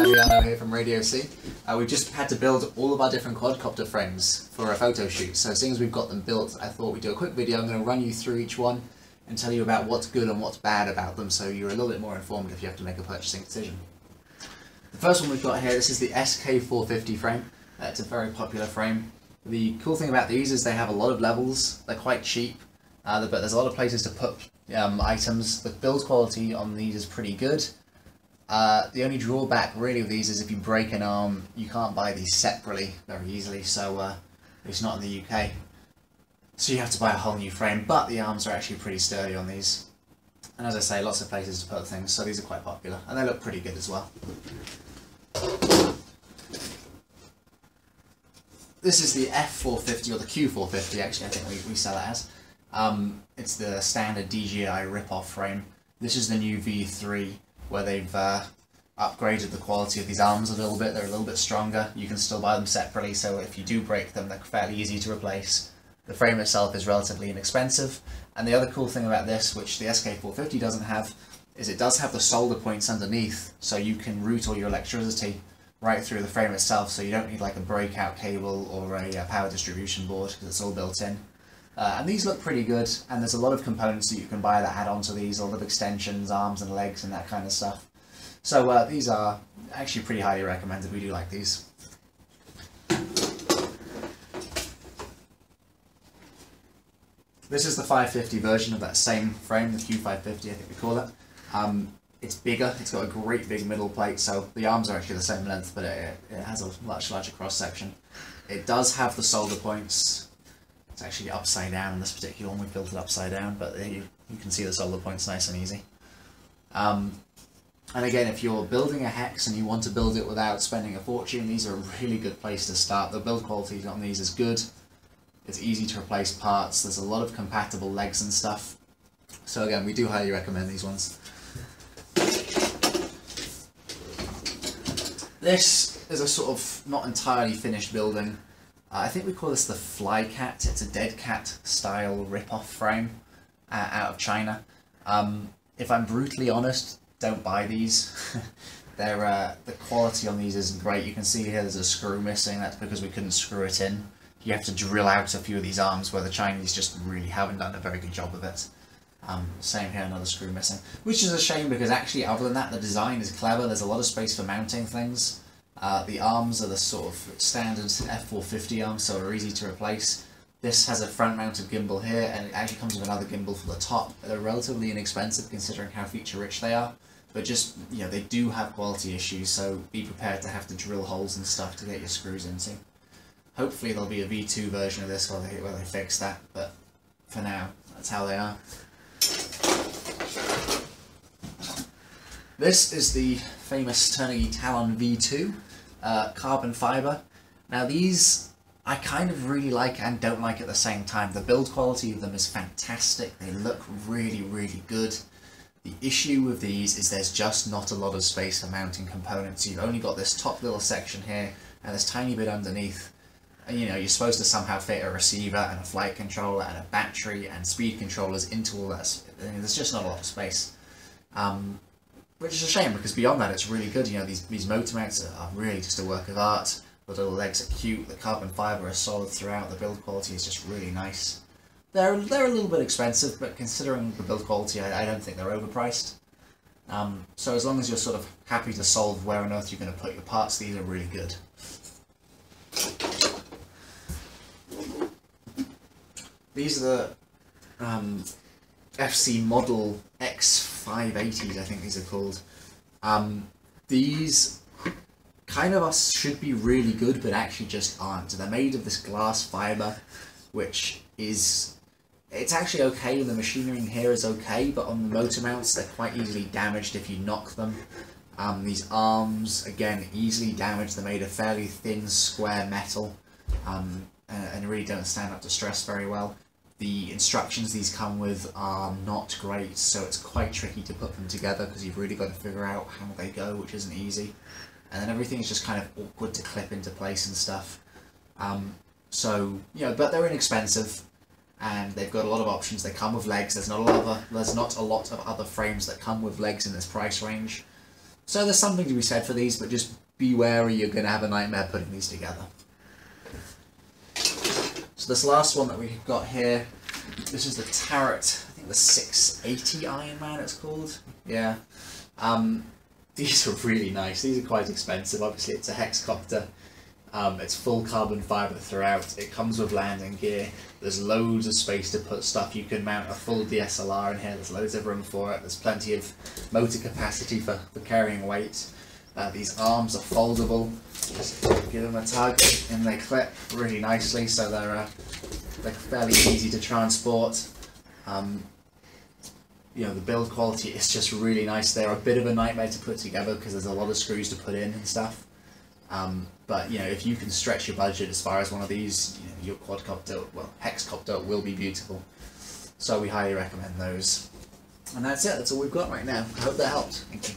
Adriano here from Radio C. We just had to build all of our different quadcopter frames for a photo shoot, so seeing as we've got them built, I thought we'd do a quick video. I'm going to run you through each one and tell you about what's good and what's bad about them, so you're a little bit more informed if you have to make a purchasing decision. The first one we've got here, this is the SK450 frame. It's a very popular frame. The cool thing about these is they have a lot of levels, they're quite cheap, but there's a lot of places to put items. The build quality on these is pretty good. The only drawback really with these is if you break an arm, you can't buy these separately very easily, so it's not in the UK. So you have to buy a whole new frame, but the arms are actually pretty sturdy on these. And as I say, lots of places to put things, so these are quite popular, and they look pretty good as well. This is the F450, or the Q450 actually, I think we sell it as. It's the standard DJI rip-off frame. This is the new V3, where they've upgraded the quality of these arms a little bit. They're a little bit stronger. You can still buy them separately, so if you do break them, they're fairly easy to replace. The frame itself is relatively inexpensive, and the other cool thing about this, which the SK450 doesn't have, is it does have the solder points underneath, so you can route all your electricity right through the frame itself, so you don't need like a breakout cable or a power distribution board, because it's all built in. And these look pretty good, and there's a lot of components that you can buy that add onto these, a lot of extensions, arms and legs and that kind of stuff. So these are actually pretty highly recommended. We do like these. This is the 550 version of that same frame, the Q550 I think we call it. It's bigger, it's got a great big middle plate, so the arms are actually the same length, but it has a much larger cross section. It does have the solder points. It's actually upside down in this particular one. We built it upside down, but you can see the solder points nice and easy. And again, if you're building a hex and you want to build it without spending a fortune, these are a really good place to start. The build quality on these is good. It's easy to replace parts. There's a lot of compatible legs and stuff. So again, we do highly recommend these ones. This is a sort of not entirely finished building. I think we call this the Fly Cat. It's a dead cat style rip-off frame out of China. If I'm brutally honest, don't buy these. The quality on these isn't great. You can see here there's a screw missing. That's because we couldn't screw it in. You have to drill out a few of these arms, where the Chinese just really haven't done a very good job of it. Same here, another screw missing. Which is a shame, because actually other than that the design is clever. There's a lot of space for mounting things. The arms are the sort of standard F450 arms, so are easy to replace. This has a front mounted gimbal here, and it actually comes with another gimbal for the top. They're relatively inexpensive considering how feature rich they are, but just, you know, they do have quality issues, so be prepared to have to drill holes and stuff to get your screws into. Hopefully there'll be a V2 version of this where they fix that, but for now, that's how they are. This is the famous Turnigy Talon V2, carbon fibre. Now these I kind of really like and don't like at the same time. The build quality of them is fantastic, they look really, really good. The issue with these is there's just not a lot of space for mounting components. You've only got this top little section here and this tiny bit underneath. And, you know, you're supposed to somehow fit a receiver and a flight controller and a battery and speed controllers into all that. There's just not a lot of space. Which is a shame, because beyond that it's really good. You know, these motor mounts are really just a work of art. The little legs are cute, the carbon fibre is solid throughout, the build quality is just really nice. They're a little bit expensive, but considering the build quality, I don't think they're overpriced. So as long as you're sort of happy to solve where on earth you're going to put your parts, these are really good. These are the FC Model X580s, I think these are called. These kind of should be really good, but actually just aren't. They're made of this glass fibre, which is... It's actually okay, and the machinery in here is okay, but on the motor mounts they're quite easily damaged if you knock them. These arms, again, easily damaged. They're made of fairly thin, square metal, and really don't stand up to stress very well. The instructions these come with are not great, so it's quite tricky to put them together, because you've really got to figure out how they go, which isn't easy. And then everything's just kind of awkward to clip into place and stuff. So, you know, but they're inexpensive, and they've got a lot of options. They come with legs. There's not a lot of other frames that come with legs in this price range. So there's something to be said for these, but just be wary, you're going to have a nightmare putting these together. So this last one that we've got here, this is the Tarot, I think the 680 Iron Man it's called. Yeah. These are really nice. These are quite expensive. Obviously it's a hexcopter. It's full carbon fibre throughout. It comes with landing gear. There's loads of space to put stuff. You can mount a full DSLR in here. There's loads of room for it. There's plenty of motor capacity for carrying weight. These arms are foldable. Just give them a tug and they clip really nicely, so they're fairly easy to transport. You know, the build quality is just really nice. They're a bit of a nightmare to put together because there's a lot of screws to put in and stuff. But you know, if you can stretch your budget as far as one of these, you know, your quadcopter, well, hexcopter will be beautiful. So we highly recommend those. And that's it. That's all we've got right now. I hope that helped. Thank you.